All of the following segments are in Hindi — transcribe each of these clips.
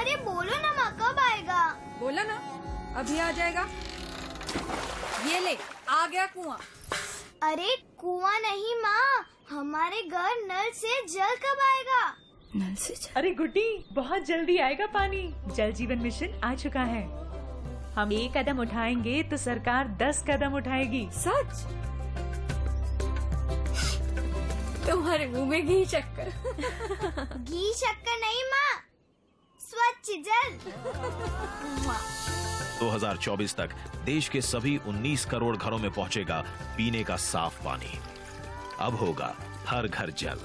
अरे बोलो ना माँ, कब आएगा? बोला ना, अभी आ जाएगा। ये ले, आ गया कुआं। अरे कुआं नहीं माँ, हमारे घर नल से जल कब आएगा? नल से जल? अरे गुड्डी, बहुत जल्दी आएगा पानी। जल जीवन मिशन आ चुका है। हम 1 कदम उठाएंगे तो सरकार 10 कदम उठाएगी। सच? तुम्हारे मुंह में घी शक्कर। घी शक्कर नहीं माँ, स्वच्छ जल। 2024 तक देश के सभी 19 करोड़ घरों में पहुंचेगा पीने का साफ पानी। अब होगा हर घर जल।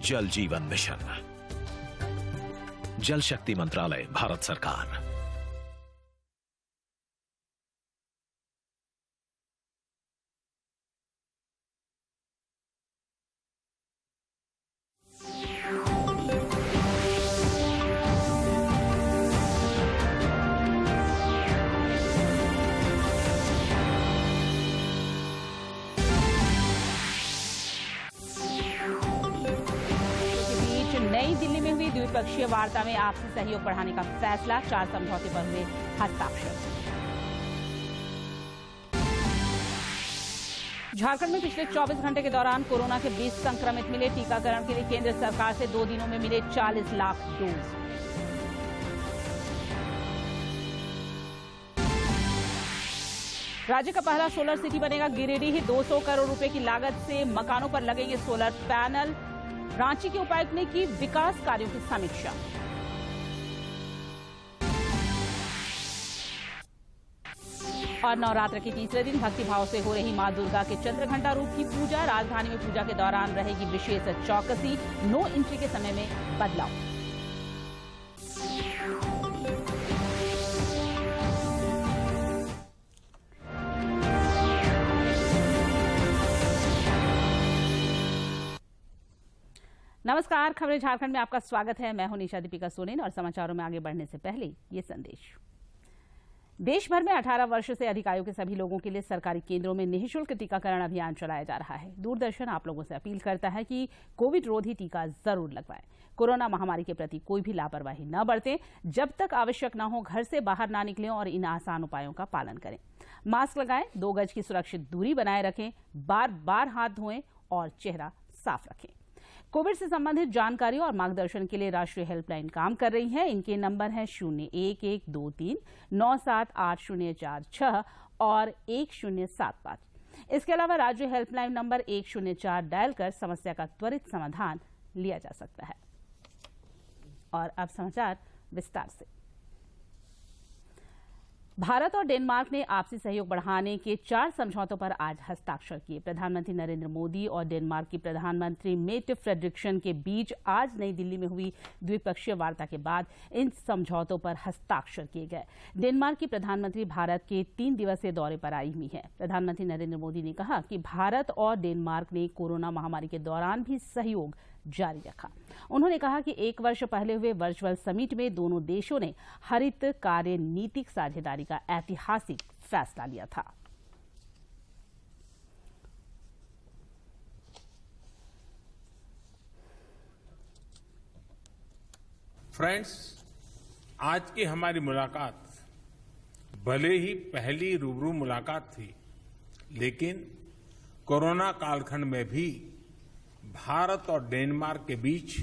जल जीवन मिशन, जल शक्ति मंत्रालय, भारत सरकार। नई दिल्ली में हुई द्विपक्षीय वार्ता में आपसी सहयोग बढ़ाने का फैसला, 4 समझौते पर हुए हस्ताक्षर। झारखंड में पिछले 24 घंटे के दौरान कोरोना के 20 संक्रमित मिले। टीकाकरण के लिए केंद्र सरकार से 2 दिनों में मिले 40 लाख डोज। राज्य का पहला सोलर सिटी बनेगा गिरिडीह। 200 करोड़ रुपए की लागत से मकानों पर लगेंगे सोलर पैनल। रांची के उपायुक्त ने की विकास कार्यों की समीक्षा। और नवरात्र के तीसरे दिन भक्तिभाव से हो रही मां दुर्गा के चंद्रघंटा रूप की पूजा। राजधानी में पूजा के दौरान रहेगी विशेष चौकसी। नो एंट्री के समय में बदलाव। नमस्कार, खबरें झारखंड में आपका स्वागत है। मैं हूं निशा दीपिका सोरेन और समाचारों में आगे बढ़ने से पहले ये संदेश। देश भर में 18 वर्ष से अधिक आयु के सभी लोगों के लिए सरकारी केंद्रों में निःशुल्क टीकाकरण अभियान चलाया जा रहा है। दूरदर्शन आप लोगों से अपील करता है कि कोविड रोधी टीका जरूर लगवाएं। कोरोना महामारी के प्रति कोई भी लापरवाही न बरतें। जब तक आवश्यक न हो घर से बाहर ना निकलें और इन आसान उपायों का पालन करें। मास्क लगाएं, 2 गज की सुरक्षित दूरी बनाए रखें, बार बार हाथ धोएं और चेहरा साफ रखें। कोविड से संबंधित जानकारी और मार्गदर्शन के लिए राष्ट्रीय हेल्पलाइन काम कर रही है। इनके नंबर हैं 0112397846 और 1075। इसके अलावा राज्य हेल्पलाइन नंबर 104 डायल कर समस्या का त्वरित समाधान लिया जा सकता है। और अब समाचार विस्तार से। भारत और डेनमार्क ने आपसी सहयोग बढ़ाने के 4 समझौतों पर आज हस्ताक्षर किए। प्रधानमंत्री नरेंद्र मोदी और डेनमार्क की प्रधानमंत्री मेट फ्रेडरिक्सन के बीच आज नई दिल्ली में हुई द्विपक्षीय वार्ता के बाद इन समझौतों पर हस्ताक्षर किए गए। डेनमार्क की प्रधानमंत्री भारत के 3 दिवसीय दौरे पर आई हुई हैं। प्रधानमंत्री नरेंद्र मोदी ने कहा कि भारत और डेनमार्क ने कोरोना महामारी के दौरान भी सहयोग जारी रखा। उन्होंने कहा कि 1 वर्ष पहले हुए वर्चुअल समिट में दोनों देशों ने हरित कार्य नीतिक साझेदारी का ऐतिहासिक फैसला लिया था। फ्रेंड्स, आज की हमारी मुलाकात भले ही पहली रूबरू मुलाकात थी, लेकिन कोरोना कालखंड में भी भारत और डेनमार्क के बीच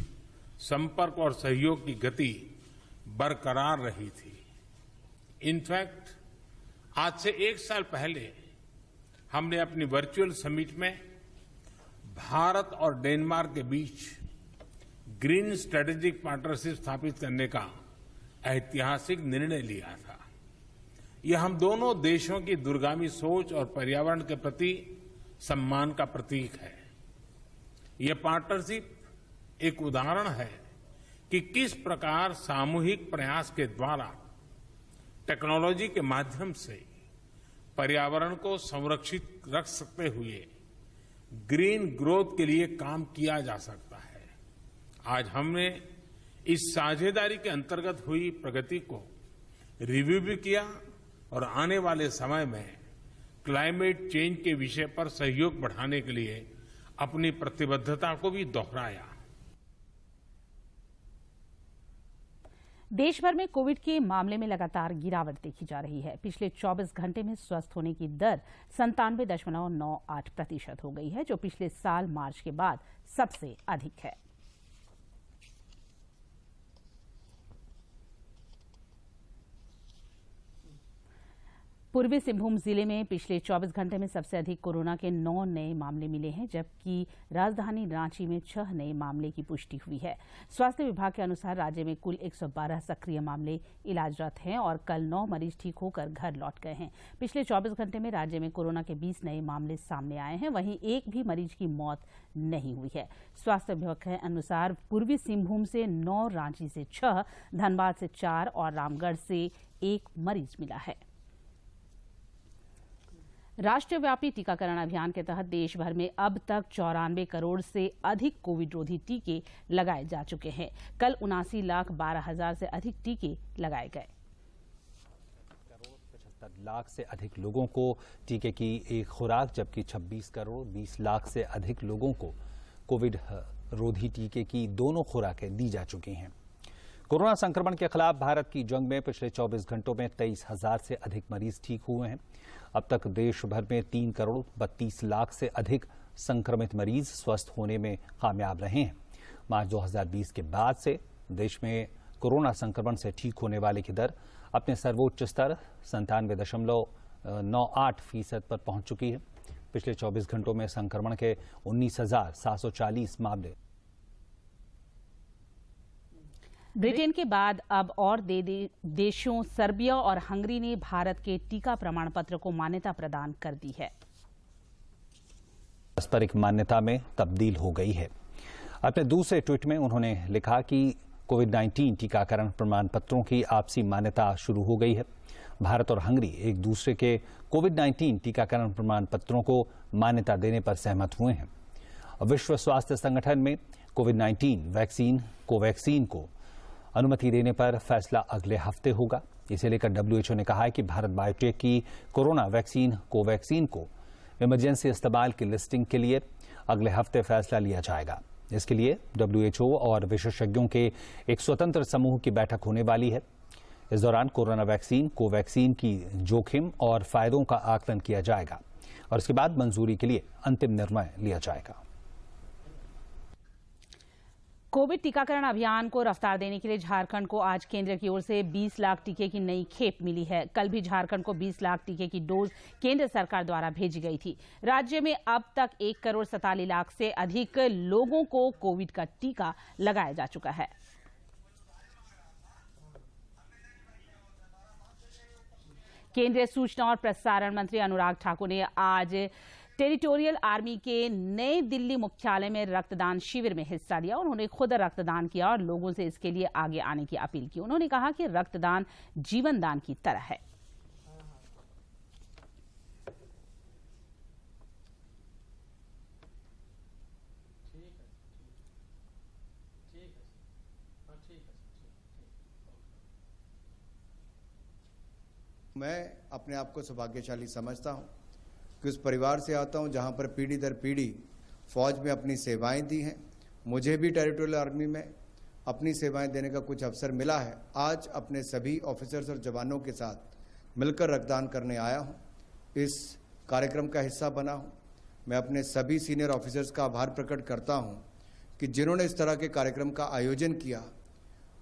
संपर्क और सहयोग की गति बरकरार रही थी। इनफैक्ट आज से 1 साल पहले हमने अपनी वर्चुअल समिट में भारत और डेनमार्क के बीच ग्रीन स्ट्रेटेजिक पार्टनरशिप स्थापित करने का ऐतिहासिक निर्णय लिया था। यह हम दोनों देशों की दूरगामी सोच और पर्यावरण के प्रति सम्मान का प्रतीक है। यह पार्टनरशिप एक उदाहरण है कि किस प्रकार सामूहिक प्रयास के द्वारा टेक्नोलॉजी के माध्यम से पर्यावरण को संरक्षित रख सकते हुए ग्रीन ग्रोथ के लिए काम किया जा सकता है। आज हमने इस साझेदारी के अंतर्गत हुई प्रगति को रिव्यू भी किया और आने वाले समय में क्लाइमेट चेंज के विषय पर सहयोग बढ़ाने के लिए अपनी प्रतिबद्धता को भी दोहराया। देश भर में कोविड के मामले में लगातार गिरावट देखी जा रही है। पिछले 24 घंटे में स्वस्थ होने की दर 97.98% हो गई है, जो पिछले साल मार्च के बाद सबसे अधिक है। पूर्वी सिंहभूम जिले में पिछले 24 घंटे में सबसे अधिक कोरोना के 9 नए मामले मिले हैं, जबकि राजधानी रांची में 6 नए मामले की पुष्टि हुई है। स्वास्थ्य विभाग के अनुसार राज्य में कुल 112 सक्रिय मामले इलाजरत हैं और कल 9 मरीज ठीक होकर घर लौट गए हैं। पिछले 24 घंटे में राज्य में कोरोना के 20 नए मामले सामने आए हैं, वहीं एक भी मरीज की मौत नहीं हुई है। स्वास्थ्य विभाग के अनुसार पूर्वी सिंहभूम से 9, रांची से 6, धनबाद से 4 और रामगढ़ से 1 मरीज मिला है। राष्ट्रव्यापी टीकाकरण अभियान के तहत देश भर में अब तक 94 करोड़ से अधिक कोविड रोधी टीके लगाए जा चुके हैं। कल 79,12,000 से अधिक टीके लगाए गए। 75 लाख से अधिक लोगों को टीके की एक खुराक, जबकि 26 करोड़ 20 लाख से अधिक लोगों को कोविड रोधी टीके की दोनों खुराकें दी जा चुकी हैं। कोरोना संक्रमण के खिलाफ भारत की जंग में पिछले 24 घंटों में 23,000 से अधिक मरीज ठीक हुए हैं। अब तक देश भर में 3 करोड़ 32 लाख से अधिक संक्रमित मरीज स्वस्थ होने में कामयाब रहे हैं। मार्च 2020 के बाद से देश में कोरोना संक्रमण से ठीक होने वाले की दर अपने सर्वोच्च स्तर 97.98% पर पहुंच चुकी है। पिछले 24 घंटों में संक्रमण के 19,740 मामले। ब्रिटेन के बाद अब और देशों सर्बिया और हंगरी ने भारत के टीका प्रमाण पत्र को मान्यता प्रदान कर दी है। पारस्परिक मान्यता में तब्दील हो गई है। अपने दूसरे ट्वीट में उन्होंने लिखा कि कोविड-19 टीकाकरण प्रमाण पत्रों की आपसी मान्यता शुरू हो गई है। भारत और हंगरी एक दूसरे के कोविड-19 टीकाकरण प्रमाण पत्रों को मान्यता देने पर सहमत हुए हैं। विश्व स्वास्थ्य संगठन में कोविड-19 वैक्सीन कोवैक्सीन को अनुमति देने पर फैसला अगले हफ्ते होगा। इसे लेकर WHO ने कहा है कि भारत बायोटेक की कोरोना वैक्सीन कोवैक्सीन को इमरजेंसी इस्तेमाल की लिस्टिंग के लिए अगले हफ्ते फैसला लिया जाएगा। इसके लिए WHO और विशेषज्ञों के एक स्वतंत्र समूह की बैठक होने वाली है। इस दौरान कोरोना वैक्सीन कोवैक्सीन की जोखिम और फायदों का आकलन किया जाएगा और इसके बाद मंजूरी के लिए अंतिम निर्णय लिया जाएगा। कोविड टीकाकरण अभियान को रफ्तार देने के लिए झारखंड को आज केंद्र की ओर से 20 लाख टीके की नई खेप मिली है। कल भी झारखंड को 20 लाख टीके की डोज केंद्र सरकार द्वारा भेजी गई थी। राज्य में अब तक 1 करोड़ 47 लाख से अधिक लोगों को कोविड का टीका लगाया जा चुका है। केंद्रीय सूचना और प्रसारण मंत्री अनुराग ठाकुर ने आज टेरिटोरियल आर्मी के नए दिल्ली मुख्यालय में रक्तदान शिविर में हिस्सा लिया। उन्होंने खुद रक्तदान किया और लोगों से इसके लिए आगे आने की अपील की। उन्होंने कहा कि रक्तदान जीवन दान की तरह है। मैं अपने आप को सौभाग्यशाली समझता हूं कि उस परिवार से आता हूं जहां पर पीढ़ी दर पीढ़ी फौज में अपनी सेवाएं दी हैं। मुझे भी टेरिटोरियल आर्मी में अपनी सेवाएं देने का कुछ अवसर मिला है। आज अपने सभी ऑफिसर्स और जवानों के साथ मिलकर रक्तदान करने आया हूं, इस कार्यक्रम का हिस्सा बना हूं। मैं अपने सभी सीनियर ऑफिसर्स का आभार प्रकट करता हूं कि जिन्होंने इस तरह के कार्यक्रम का आयोजन किया,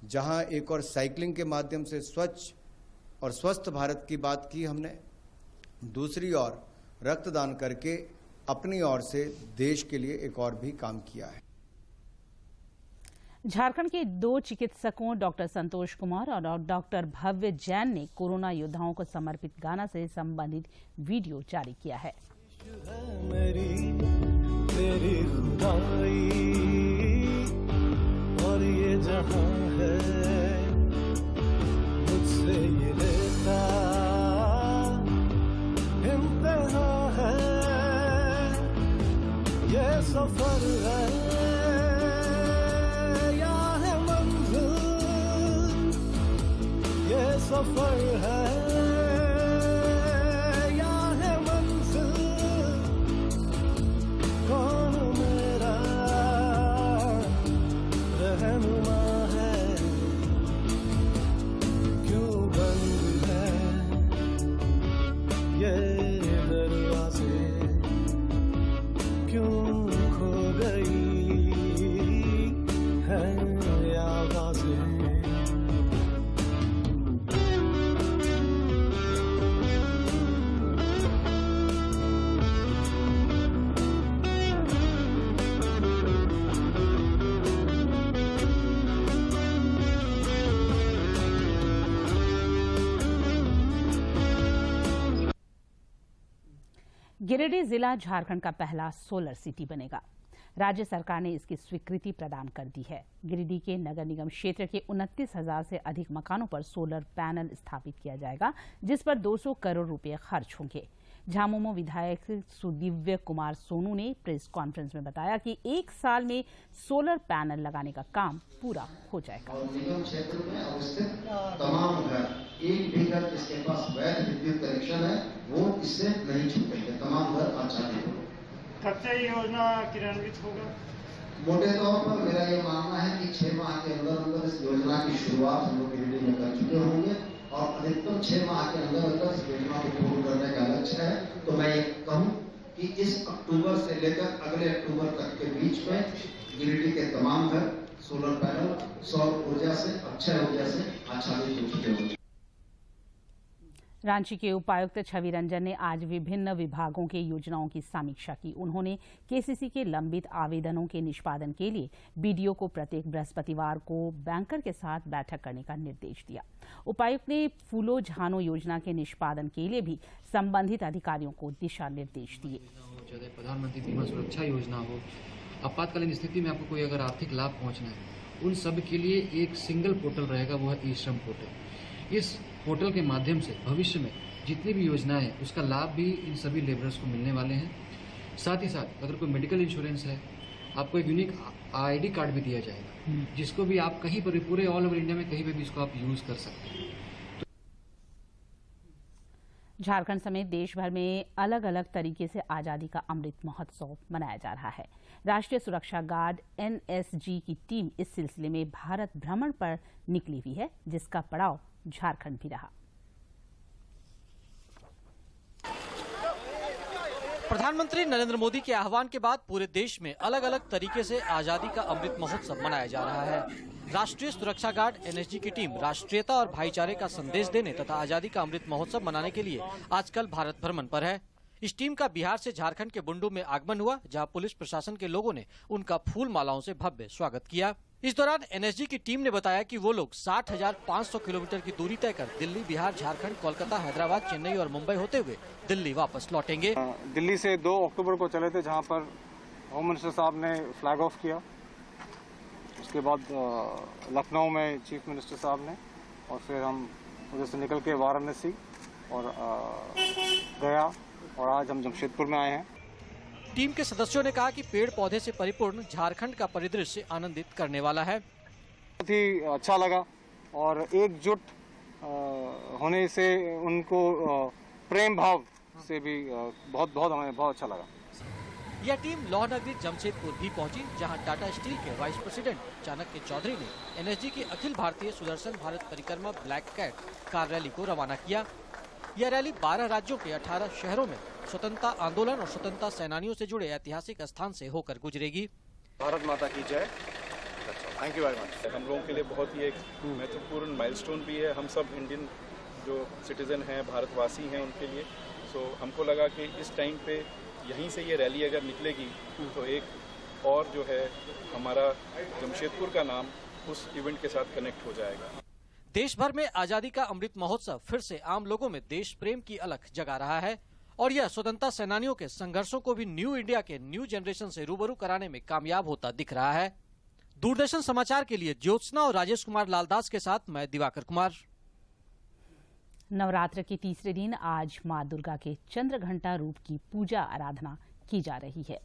जहां एक और साइकिलिंग के माध्यम से स्वच्छ और स्वस्थ भारत की बात की हमने, दूसरी ओर रक्तदान करके अपनी ओर से देश के लिए एक और भी काम किया है। झारखंड के 2 चिकित्सकों डॉक्टर संतोष कुमार और डॉक्टर भव्य जैन ने कोरोना योद्धाओं को समर्पित गाना से संबंधित वीडियो जारी किया है। तेरी खुदाई और ये जहां है मुझसे ये लेता इम्तिहान है, ये सफर है या है मंजिल, ये सफर है या है मंजिल, कौन मेरा रहनुमा है गिरिडीह जिला झारखंड का पहला सोलर सिटी बनेगा। राज्य सरकार ने इसकी स्वीकृति प्रदान कर दी है। गिरिडीह के नगर निगम क्षेत्र के 29,000 से अधिक मकानों पर सोलर पैनल स्थापित किया जाएगा, जिस पर 200 करोड़ रुपए खर्च होंगे। झामुमो विधायक सुदिव्य कुमार सोनू ने प्रेस कॉन्फ्रेंस में बताया कि 1 साल में सोलर पैनल लगाने का काम पूरा हो जाएगा। निगम क्षेत्र में अवस्थित तमाम घर, एक भी घर जिसके पास वैध विद्युत कनेक्शन है वो इससे नहीं छूटेंगे। तमाम घर आच्छादित होंगे। कब से ये योजना क्रियान्वित होगा? मोटे तौर पर मेरा ये मानना है कि 6 माह के अंदर इस योजना की शुरुआत हम लोग गिरिडीह में कर चुके होंगे और अधिकतम 6 माह के अंदर इस योजना को पूर्ण करने का लक्ष्य है। तो मैं ये कहूँ कि इस अक्टूबर से लेकर अगले अक्टूबर तक के बीच में गिरिडीह के तमाम घर सोलर पैनल सौर ऊर्जा से, अक्षय ऊर्जा से आच्छादित हो चुके होंगे। रांची के उपायुक्त छवि रंजन ने आज विभिन्न विभागों के योजनाओं की समीक्षा की। उन्होंने केसीसी के लंबित आवेदनों के निष्पादन के लिए बीडीओ को प्रत्येक बृहस्पतिवार को बैंकर के साथ बैठक करने का निर्देश दिया। उपायुक्त ने फूलो झानो योजना के निष्पादन के लिए भी संबंधित अधिकारियों को दिशा निर्देश दिए। प्रधानमंत्री बीमा सुरक्षा योजना हो, आपातकालीन स्थिति में आपको कोई अगर आर्थिक लाभ पहुंचना है, उन सब के लिए एक सिंगल पोर्टल रहेगा, वो है ई-श्रम पोर्टल। इस पोर्टल के माध्यम से भविष्य में जितनी भी योजनाएं हैं उसका लाभ भी इन सभी लेबरर्स को मिलने वाले हैं। साथ ही साथ अगर कोई मेडिकल इंश्योरेंस है, आपको एक यूनिक आईडी कार्ड भी दिया जाएगा, जिसको भी आप कहीं पर भी पूरे ऑल ओवर इंडिया में कहीं पर भी इसको आप यूज कर सकते हैं। झारखंड समेत देश भर में अलग अलग तरीके से आजादी का अमृत महोत्सव मनाया जा रहा है। राष्ट्रीय सुरक्षा गार्ड एनएसजी की टीम इस सिलसिले में भारत भ्रमण पर निकली हुई है, जिसका पड़ाव झारखंड भी रहा। प्रधानमंत्री नरेंद्र मोदी के आह्वान के बाद पूरे देश में अलग अलग तरीके से आजादी का अमृत महोत्सव मनाया जा रहा है। राष्ट्रीय सुरक्षा गार्ड एनएसजी की टीम राष्ट्रीयता और भाईचारे का संदेश देने तथा आजादी का अमृत महोत्सव मनाने के लिए आजकल भारत भ्रमण पर है। इस टीम का बिहार से झारखंड के बुंडू में आगमन हुआ, जहां पुलिस प्रशासन के लोगों ने उनका फूल मालाओं से भव्य स्वागत किया। इस दौरान एनएसजी की टीम ने बताया कि वो लोग 60,500 किलोमीटर की दूरी तय कर दिल्ली, बिहार, झारखंड, कोलकाता, हैदराबाद, चेन्नई और मुंबई होते हुए दिल्ली वापस लौटेंगे। दिल्ली से 2 अक्टूबर को चले थे, जहां पर होम मिनिस्टर साहब ने फ्लैग ऑफ किया। उसके बाद लखनऊ में चीफ मिनिस्टर साहब ने, और फिर हम उधर से निकल के वाराणसी और गया, और आज हम जमशेदपुर में आए हैं। टीम के सदस्यों ने कहा कि पेड़ पौधे से परिपूर्ण झारखंड का परिदृश्य आनंदित करने वाला है। बहुत ही अच्छा लगा और एकजुट होने से उनको प्रेम भाव से भी बहुत हमें बहुत अच्छा लगा। यह टीम लौह नगरी जमशेदपुर भी पहुंची, जहां टाटा स्टील के वाइस प्रेसिडेंट चाणक्य चौधरी ने एनएसजी की अखिल भारतीय सुदर्शन भारत परिक्रमा ब्लैक कैट कार रैली को रवाना किया। यह रैली 12 राज्यों के 18 शहरों में स्वतंत्रता आंदोलन और स्वतंत्रता सेनानियों से जुड़े ऐतिहासिक स्थान से होकर गुजरेगी। भारत माता की जय। Thank you very much. हम लोगों के लिए बहुत ही एक महत्वपूर्ण माइलस्टोन भी है। हम सब इंडियन जो सिटीजन हैं, भारतवासी हैं, उनके लिए हमको लगा कि इस टाइम पे यहीं से ये रैली अगर निकलेगी तो एक और जो है हमारा जमशेदपुर का नाम उस इवेंट के साथ कनेक्ट हो जाएगा। देश भर में आजादी का अमृत महोत्सव फिर से आम लोगों में देश प्रेम की अलख जगा रहा है और यह स्वतंत्रता सेनानियों के संघर्षों को भी न्यू इंडिया के न्यू जनरेशन से रूबरू कराने में कामयाब होता दिख रहा है। दूरदर्शन समाचार के लिए ज्योत्सना और राजेश कुमार लालदास के साथ मैं दिवाकर कुमार। नवरात्र के तीसरे दिन आज मां दुर्गा के चंद्रघंटा रूप की पूजा आराधना की जा रही है।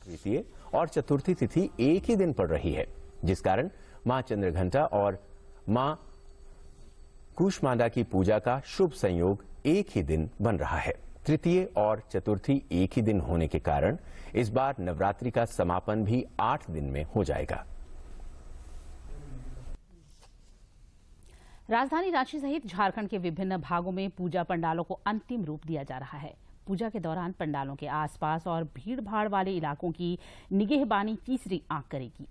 तृतीय और चतुर्थी तिथि एक ही दिन पड़ रही है, जिस कारण मां चंद्रघंटा और मां कूष्मांडा की पूजा का शुभ संयोग एक ही दिन बन रहा है। तृतीय और चतुर्थी एक ही दिन होने के कारण इस बार नवरात्रि का समापन भी 8 दिन में हो जाएगा। राजधानी रांची सहित झारखंड के विभिन्न भागों में पूजा पंडालों को अंतिम रूप दिया जा रहा है। पूजा के दौरान पंडालों के आसपास और भीड़-भाड़ वाले इलाकों की निगहबानी तीसरी आंख करेगी।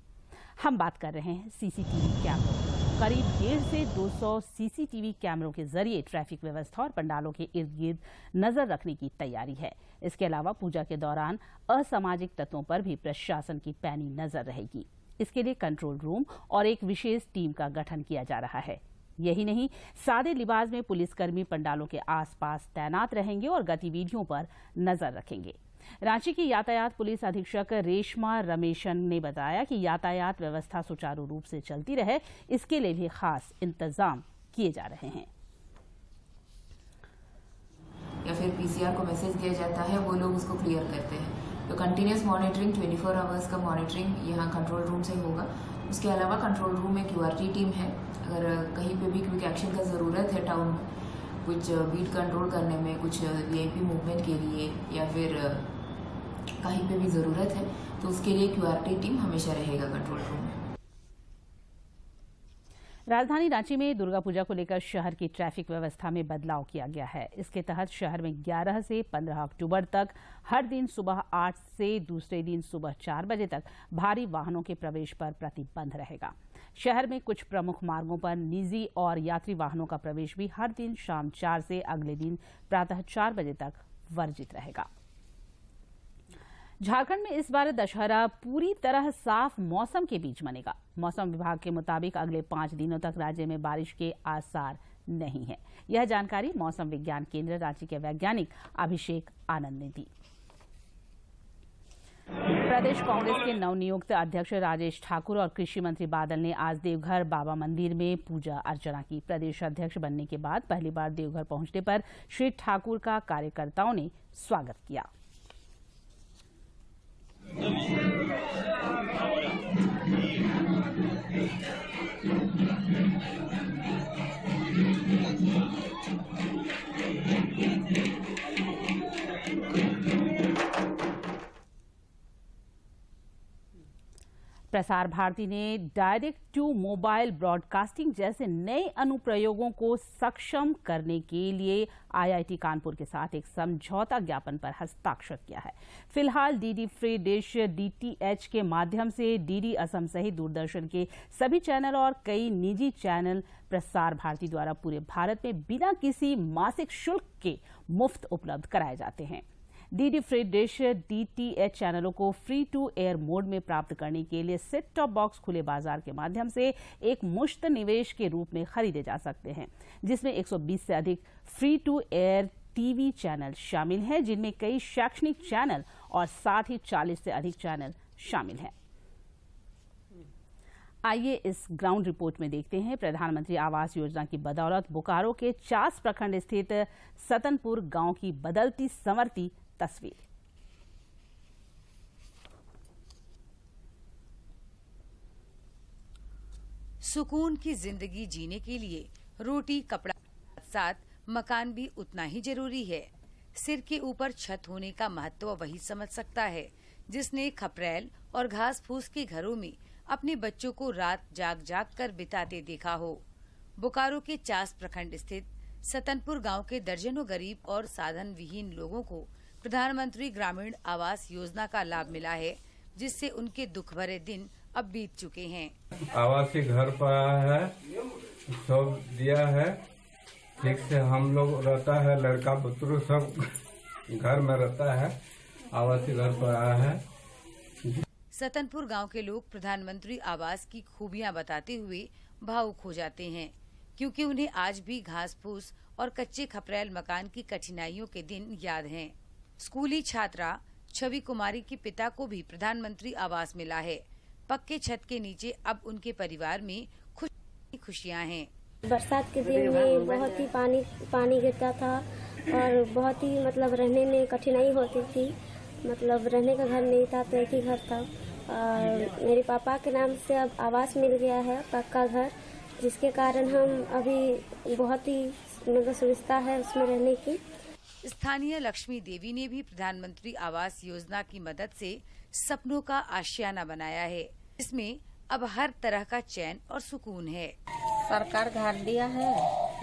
हम बात कर रहे हैं सीसीटीवी कैमरों। करीब 150 से 200 सीसीटीवी कैमरों के जरिए ट्रैफिक व्यवस्था और पंडालों के इर्द गिर्द नजर रखने की तैयारी है। इसके अलावा पूजा के दौरान असामाजिक तत्वों पर भी प्रशासन की पैनी नजर रहेगी। इसके लिए कंट्रोल रूम और एक विशेष टीम का गठन किया जा रहा है। यही नहीं, सादे लिबास में पुलिसकर्मी पंडालों के आसपास तैनात रहेंगे और गतिविधियों पर नजर रखेंगे। रांची की यातायात पुलिस अधीक्षक रेशमा रमेशन ने बताया कि यातायात व्यवस्था सुचारू रूप से चलती रहे, इसके लिए भी खास इंतजाम किए जा रहे हैं। या फिर पीसीआर को मैसेज दिया जाता है, वो लोग उसको क्लियर करते हैं। तो कंटिन्यूस मॉनिटरिंग 24 आवर्स का मॉनिटरिंग यहाँ कंट्रोल रूम से होगा। उसके अलावा कंट्रोल रूम में क्यूआरटी टीम है। अगर कहीं पे भी क्विक एक्शन का ज़रूरत है टाउन में, कुछ बीट कंट्रोल करने में, कुछ वीआईपी मूवमेंट के लिए या फिर कहीं पे भी ज़रूरत है, तो उसके लिए क्यूआरटी टीम हमेशा रहेगा कंट्रोल रूम में। राजधानी रांची में दुर्गा पूजा को लेकर शहर की ट्रैफिक व्यवस्था में बदलाव किया गया है। इसके तहत शहर में 11 से 15 अक्टूबर तक हर दिन सुबह 8 से दूसरे दिन सुबह 4 बजे तक भारी वाहनों के प्रवेश पर प्रतिबंध रहेगा। शहर में कुछ प्रमुख मार्गों पर निजी और यात्री वाहनों का प्रवेश भी हर दिन शाम 4 से अगले दिन प्रातः 4 बजे तक वर्जित रहेगा। झारखंड में इस बार दशहरा पूरी तरह साफ मौसम के बीच मनेगा। मौसम विभाग के मुताबिक अगले 5 दिनों तक राज्य में बारिश के आसार नहीं है। यह जानकारी मौसम विज्ञान केंद्र रांची के वैज्ञानिक अभिषेक आनंद ने दी। प्रदेश कांग्रेस के नवनियुक्त अध्यक्ष राजेश ठाकुर और कृषि मंत्री बादल ने आज देवघर बाबा मंदिर में पूजा अर्चना की। प्रदेश अध्यक्ष बनने के बाद पहली बार देवघर पहुंचने पर श्री ठाकुर का कार्यकर्ताओं ने स्वागत किया। प्रसार भारती ने डायरेक्ट टू मोबाइल ब्रॉडकास्टिंग जैसे नए अनुप्रयोगों को सक्षम करने के लिए आईआईटी कानपुर के साथ एक समझौता ज्ञापन पर हस्ताक्षर किया है। फिलहाल डीडी फ्री डिश डीटीएच के माध्यम से डीडी असम सहित दूरदर्शन के सभी चैनल और कई निजी चैनल प्रसार भारती द्वारा पूरे भारत में बिना किसी मासिक शुल्क के मुफ्त उपलब्ध कराए जाते हैं। डीडी फ्री डिश डीटीएच चैनलों को फ्री टू एयर मोड में प्राप्त करने के लिए सेट टॉप बॉक्स खुले बाजार के माध्यम से एक मुश्त निवेश के रूप में खरीदे जा सकते हैं, जिसमें 120 से अधिक free to air TV channel शामिल हैं, जिनमें कई शैक्षणिक चैनल और साथ ही 40 से अधिक चैनल शामिल हैं। आइए इस ग्राउंड रिपोर्ट में देखते हैं प्रधानमंत्री आवास योजना की बदौलत बोकारो के चास प्रखंड स्थित सतनपुर गांव की बदलती संवरती तस्वीर। सुकून की जिंदगी जीने के लिए रोटी कपड़ा साथ मकान भी उतना ही जरूरी है। सिर के ऊपर छत होने का महत्व वही समझ सकता है जिसने खपरेल और घास फूस के घरों में अपने बच्चों को रात जाग जाग कर बिताते देखा हो। बोकारो के चास प्रखंड स्थित सतनपुर गांव के दर्जनों गरीब और साधन विहीन लोगों को प्रधानमंत्री ग्रामीण आवास योजना का लाभ मिला है, जिससे उनके दुख भरे दिन अब बीत चुके हैं। आवासीय घर पाया है, सब दिया है, ठीक से हम लोग रहता है, लड़का पुत्र सब घर में रहता है, आवासीय घर पाया है। सतनपुर गांव के लोग प्रधानमंत्री आवास की खूबियां बताते हुए भावुक हो जाते हैं, क्योंकि उन्हें आज भी घास फूस और कच्चे खपरेल मकान की कठिनाइयों के दिन याद हैं। स्कूली छात्रा छवि कुमारी के पिता को भी प्रधानमंत्री आवास मिला है। पक्के छत के नीचे अब उनके परिवार में खुशियां हैं। बरसात के दिन में बहुत ही पानी गिरता था और बहुत ही रहने में कठिनाई होती थी। रहने का घर नहीं था, तो एक ही घर था। और मेरे पापा के नाम से अब आवास मिल गया है, पक्का घर, जिसके कारण हम अभी बहुत ही सुविधा है उसमें रहने की। स्थानीय लक्ष्मी देवी ने भी प्रधानमंत्री आवास योजना की मदद से सपनों का आशियाना बनाया है। इसमें अब हर तरह का चैन और सुकून है। सरकार घर दिया है,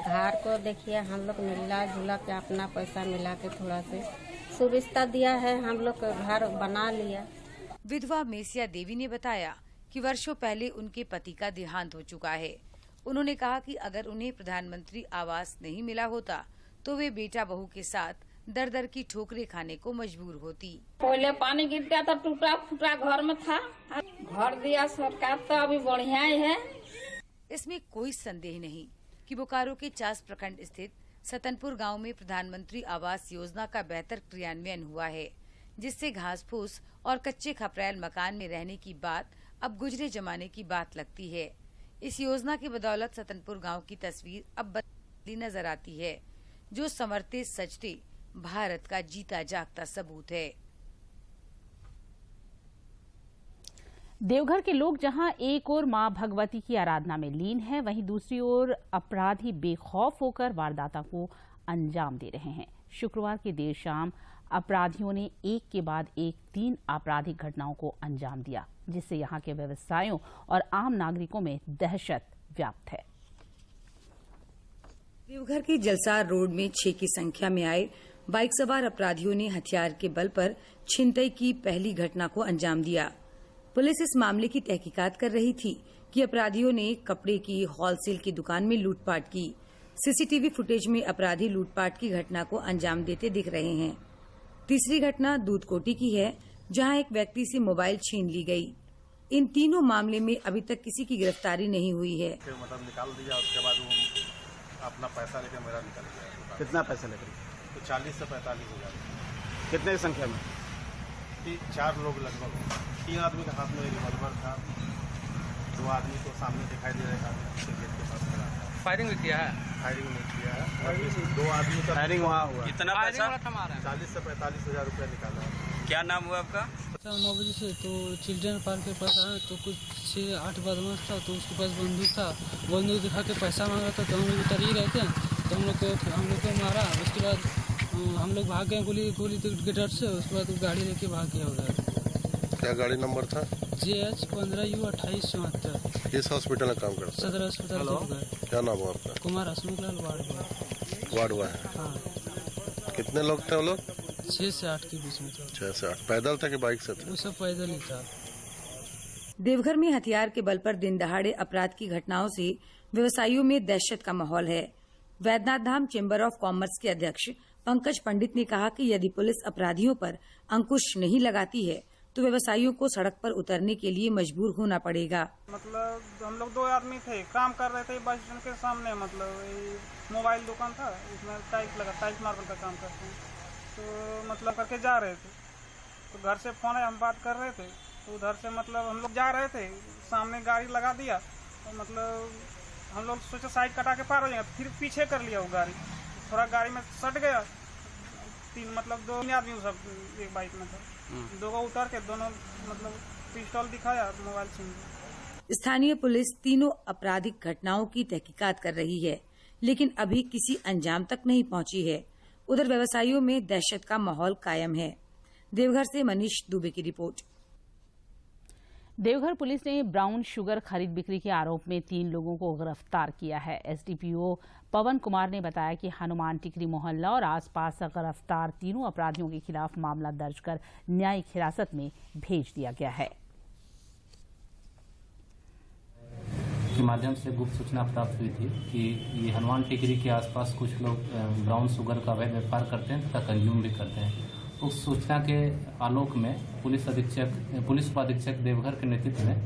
घर को देखिए हम लोग मिला जुला के अपना पैसा मिला के थोड़ा से सुविधा दिया है, हम लोग घर बना लिया। विधवा मेसिया देवी ने बताया कि वर्षों पहले उनके पति का देहांत हो चुका है। उन्होंने कहा कि अगर उन्हें प्रधानमंत्री आवास नहीं मिला होता तो वे बेटा बहू के साथ दर दर की ठोकरें खाने को मजबूर होती। पहले पानी गिरता था, टूटा फूटा घर में था, घर दिया सरकार तो अभी बढ़िया ही है। इसमें कोई संदेह नहीं कि बोकारो के चास प्रखंड स्थित सतनपुर गांव में प्रधानमंत्री आवास योजना का बेहतर क्रियान्वयन हुआ है, जिससे घास फूस और कच्चे खपरैल मकान में रहने की बात अब गुजरे जमाने की बात लगती है। इस योजना की बदौलत सतनपुर गांव की तस्वीर अब बदली नजर आती है, जो संवरते सजते भारत का जीता जागता सबूत है। देवघर के लोग जहां एक ओर मां भगवती की आराधना में लीन है, वहीं दूसरी ओर अपराधी बेखौफ होकर वारदातों को अंजाम दे रहे हैं। शुक्रवार की देर शाम अपराधियों ने एक के बाद एक 3 आपराधिक घटनाओं को अंजाम दिया, जिससे यहां के व्यवसायियों और आम नागरिकों में दहशत व्याप्त है। देवघर के जलसार रोड में 6 की संख्या में आए बाइक सवार अपराधियों ने हथियार के बल पर छिनतई की पहली घटना को अंजाम दिया। पुलिस इस मामले की तहकीकात कर रही थी कि अपराधियों ने कपड़े की होलसेल की दुकान में लूटपाट की। सीसीटीवी फुटेज में अपराधी लूटपाट की घटना को अंजाम देते दिख रहे हैं। तीसरी घटना दूधकोटी की है, जहां एक व्यक्ति से मोबाइल छीन ली गई। इन तीनों मामले में अभी तक किसी की गिरफ्तारी नहीं हुई है। मतलब निकाल दिया, उसके बाद वो अपना पैसा लेकर मेरा निकल गया। कितना पैसा लेकर? तो 40 से 45 हज़ार। कितने संख्या में? 4 लोग लगभग। 3 आदमी के हाथ में रिवॉल्वर था, 2 आदमी को सामने दिखाई दे रहा है गेट के पास खड़ा था। फायरिंग भी किया है? फायरिंग नहीं किया है, 2 आदमी का फायरिंग वहाँ हुआ। कितना पैसा? 40 से 45 हज़ार रुपया निकाला है। क्या नाम हुआ आपका? 9 बजे से तो चिल्ड्रन पार्क के पास आया तो कुछ 6-8 बदमाश था, तो उसके पास बंदूक था। बंदूक दिखा के पैसा मांगा था, तो हम लोग उतर ही रहे थे, तो हम लोग को मारा। उसके बाद हम लोग भाग गए गोली के डर से। उसके बाद वो गाड़ी लेके भाग गया उधर। क्या गाड़ी नंबर था? JH 15U 2874। किस हॉस्पिटल में काम करता? सदर अस्पताल देवघर। क्या नाम हुआ आपका? कुमार हसमुखलाल वार्डवा है। हाँ। कितने लोग थे वो लोग? 6 से 8 के बीच में था। 6 से 8 पैदल था कि बाइक से थे? वो सब पैदल ही था। देवघर में हथियार के बल पर दिन दहाड़े अपराध की घटनाओं से व्यवसायियों में दहशत का माहौल है। वैद्यनाथ धाम चेंबर ऑफ कॉमर्स के अध्यक्ष पंकज पंडित ने कहा कि यदि पुलिस अपराधियों पर अंकुश नहीं लगाती है तो व्यवसायियों को सड़क पर उतरने के लिए मजबूर होना पड़ेगा। मतलब हम लोग 2 आदमी थे, काम कर रहे थे बस स्टैंड के सामने। मतलब मोबाइल दुकान था, इसमें टाइल्स मार्बल का काम करते हैं। तो मतलब करके जा रहे थे, तो घर से फोन है, हम बात कर रहे थे, तो उधर से मतलब हम लोग जा रहे थे, सामने गाड़ी लगा दिया। तो मतलब हम लोग सोचे साइड कटा के पार हो जाएंगे, फिर पीछे कर लिया वो गाड़ी, थोड़ा गाड़ी में सट गया। 2 आदमी सब एक बाइक में था, 2 को उतर के दोनों मतलब पिस्टल दिखाया, मोबाइल छीन लिया। स्थानीय पुलिस तीनों आपराधिक घटनाओं की तहकीकात कर रही है, लेकिन अभी किसी अंजाम तक नहीं पहुंची है। उधर व्यवसायियों में दहशत का माहौल कायम है। देवघर से मनीष दुबे की रिपोर्ट। देवघर पुलिस ने ब्राउन शुगर खरीद बिक्री के आरोप में 3 लोगों को गिरफ्तार किया है। एसडीपीओ पवन कुमार ने बताया कि हनुमान टिकरी मोहल्ला और आसपास गिरफ्तार तीनों अपराधियों के खिलाफ मामला दर्ज कर न्यायिक हिरासत में भेज दिया गया है। के माध्यम से गुप्त सूचना प्राप्त हुई थी कि ये हनुमान टिकरी के आसपास कुछ लोग ब्राउन शुगर का अवैध व्यापार करते हैं तथा कंज्यूम भी करते हैं। उस सूचना के आलोक में पुलिस उपाधीक्षक देवघर के नेतृत्व में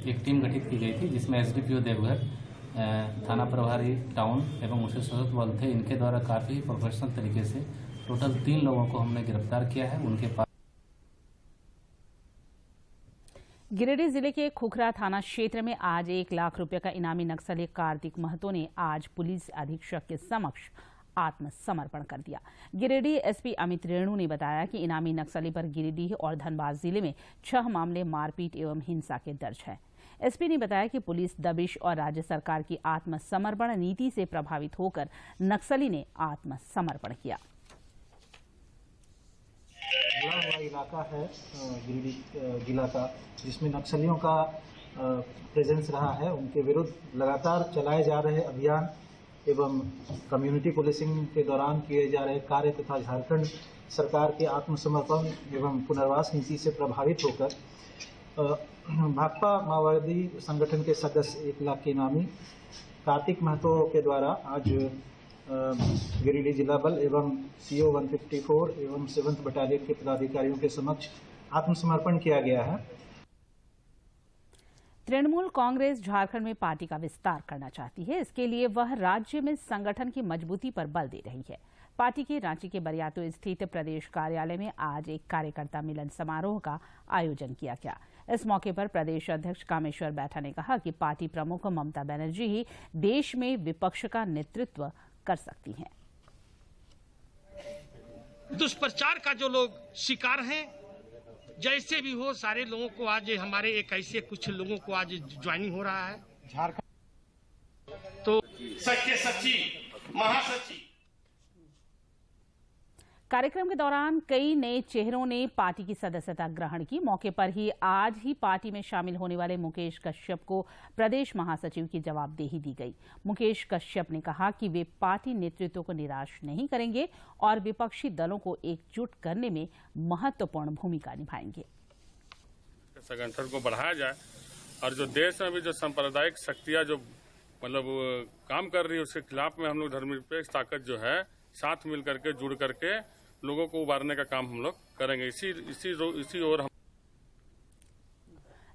एक टीम गठित की गई थी, जिसमें एसडीपीओ देवघर, थाना प्रभारी टाउन एवं उनसे सशस्त्र बल थे। इनके द्वारा काफ़ी प्रोफेशनल तरीके से टोटल 3 लोगों को हमने गिरफ्तार किया है। उनके पास गिरिडीह जिले के खुखरा थाना क्षेत्र में आज 1 लाख रुपए का इनामी नक्सली कार्तिक महतो ने आज पुलिस अधीक्षक के समक्ष आत्मसमर्पण कर दिया। गिरिडीह एसपी अमित रेणु ने बताया कि इनामी नक्सली पर गिरिडीह और धनबाद जिले में 6 मामले मारपीट एवं हिंसा के दर्ज हैं। एसपी ने बताया कि पुलिस दबिश और राज्य सरकार की आत्मसमर्पण नीति से प्रभावित होकर नक्सली ने आत्मसमर्पण किया। जुड़ा हुआ इलाका है गिरिडीह जिला का, जिसमें नक्सलियों का प्रेजेंस रहा है। उनके विरुद्ध लगातार चलाए जा रहे अभियान एवं कम्युनिटी पुलिसिंग के दौरान किए जा रहे कार्य तथा झारखंड सरकार के आत्मसमर्पण एवं पुनर्वास नीति से प्रभावित होकर भाकपा माओवादी संगठन के सदस्य 1 लाख के इनामी कार्तिक महतो के द्वारा आज गिरिडीह जिला बल एवं CO 154 एवं 7th बटालियन के पदाधिकारियों के समक्ष आत्मसमर्पण किया गया है। तृणमूल कांग्रेस झारखंड में पार्टी का विस्तार करना चाहती है। इसके लिए वह राज्य में संगठन की मजबूती पर बल दे रही है। पार्टी के रांची के बरियातू स्थित प्रदेश कार्यालय में आज एक कार्यकर्ता मिलन समारोह का आयोजन किया गया। इस मौके पर प्रदेश अध्यक्ष कामेश्वर बैठा ने कहा कि पार्टी प्रमुख ममता बनर्जी ही देश में विपक्ष का नेतृत्व कर सकती हैं। दुष्प्रचार का जो लोग शिकार हैं, जैसे भी हो सारे लोगों को आज हमारे एक ऐसे कुछ लोगों को आज ज्वाइनिंग हो रहा है झारखंड। तो सच्चे सच्ची महासचिव। कार्यक्रम के दौरान कई नए चेहरों ने पार्टी की सदस्यता ग्रहण की। मौके पर ही आज ही पार्टी में शामिल होने वाले मुकेश कश्यप को प्रदेश महासचिव की जवाबदेही दी गई। मुकेश कश्यप ने कहा कि वे पार्टी नेतृत्व को निराश नहीं करेंगे और विपक्षी दलों को एकजुट करने में महत्वपूर्ण भूमिका निभाएंगे। संगठन को बढ़ाया जाए और जो देश में भी जो सांप्रदायिक शक्तियां जो काम कर रही है उसके खिलाफ में हम लोग धर्मनिरपेक्ष ताकत जो है साथ मिल करके जुड़ करके लोगों को उबारने का काम हम लोग करेंगे। इसी ओर हम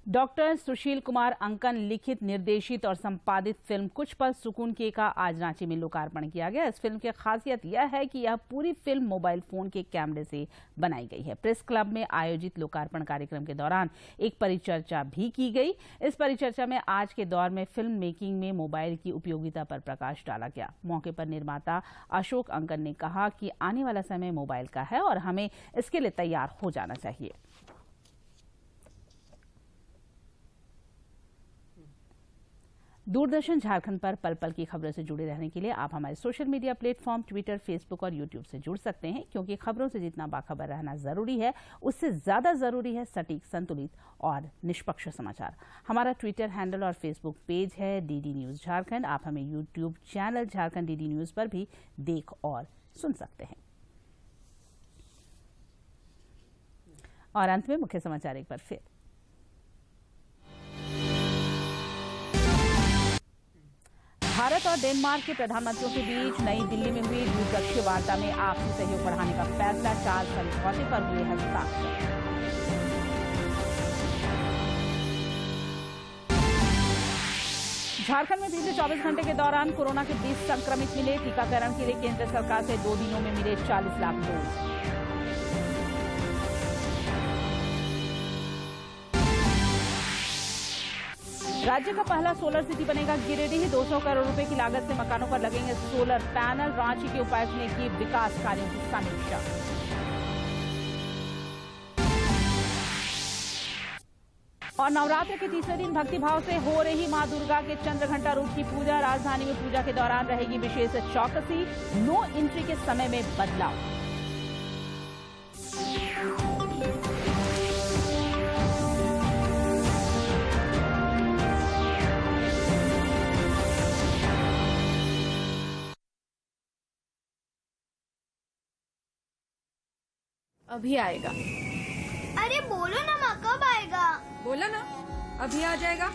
डॉक्टर सुशील कुमार अंकन लिखित, निर्देशित और संपादित फिल्म कुछ पल सुकून के का आज रांची में लोकार्पण किया गया। इस फिल्म की खासियत यह है कि यह पूरी फिल्म मोबाइल फोन के कैमरे से बनाई गई है। प्रेस क्लब में आयोजित लोकार्पण कार्यक्रम के दौरान एक परिचर्चा भी की गई। इस परिचर्चा में आज के दौर में फिल्म मेकिंग में मोबाइल की उपयोगिता पर प्रकाश डाला गया। मौके पर निर्माता अशोक अंकन ने कहा कि आने वाला समय मोबाइल का है और हमें इसके लिए तैयार हो जाना चाहिए। दूरदर्शन झारखंड पर पल पल की खबरों से जुड़े रहने के लिए आप हमारे social media platform Twitter, Facebook और यूट्यूब से जुड़ सकते हैं, क्योंकि खबरों से जितना बाखबर रहना जरूरी है उससे ज्यादा जरूरी है सटीक, संतुलित और निष्पक्ष समाचार। हमारा ट्विटर हैंडल और फेसबुक पेज है डीडी न्यूज झारखंड। आप हमें YouTube channel Jharkhand DD news पर भी देख और सुन सकते हैं। और अंत में मुख्य समाचार एक बार फिर। भारत और डेनमार्क के प्रधानमंत्रियों के बीच नई दिल्ली में हुई द्विपक्षीय वार्ता में आपसी सहयोग बढ़ाने का फैसला। 4 समझौते पर हुए हस्ताक्षर। झारखंड में पिछले 24 घंटे के दौरान कोरोना के 20 संक्रमित मिले। टीकाकरण के लिए केंद्र सरकार से 2 दिनों में मिले 40 लाख डोज। राज्य का पहला सोलर सिटी बनेगा गिरिडीह। 200 करोड़ रुपए की लागत से मकानों पर लगेंगे सोलर पैनल। रांची के उपायुक्त ने की विकास कार्यों की समीक्षा। और नवरात्र के तीसरे दिन भक्तिभाव से हो रही मां दुर्गा के चंद्रघंटा रूप की पूजा। राजधानी में पूजा के दौरान रहेगी विशेष चौकसी। नो एंट्री के समय में बदलाव। अभी आएगा। अरे बोलो ना माँ, कब आएगा? बोला ना अभी आ जाएगा।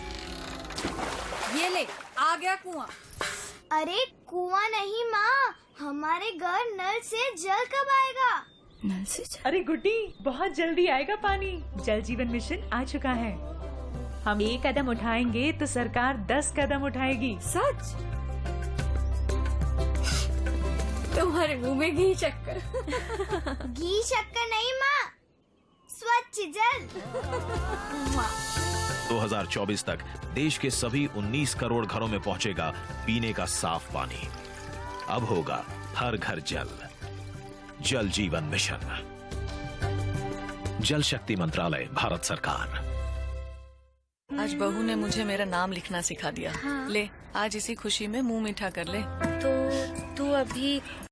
ये ले, आ गया कुआं। अरे कुआं नहीं माँ, हमारे घर नल से जल कब आएगा? नल से जल? अरे गुड्डी, बहुत जल्दी आएगा पानी। जल जीवन मिशन आ चुका है। हम 1 कदम उठाएंगे तो सरकार 10 कदम उठाएगी। सच? तुम्हारे मुंह में घी शक्कर। घी शक्कर नहीं माँ, स्वच्छ जल। 2024 तक देश के सभी 19 करोड़ घरों में पहुंचेगा पीने का साफ पानी। अब होगा हर घर जल। जल जीवन मिशन, जल शक्ति मंत्रालय, भारत सरकार। आज बहू ने मुझे मेरा नाम लिखना सिखा दिया। हाँ। ले, आज इसी खुशी में मुंह मीठा कर ले। तो तू अभी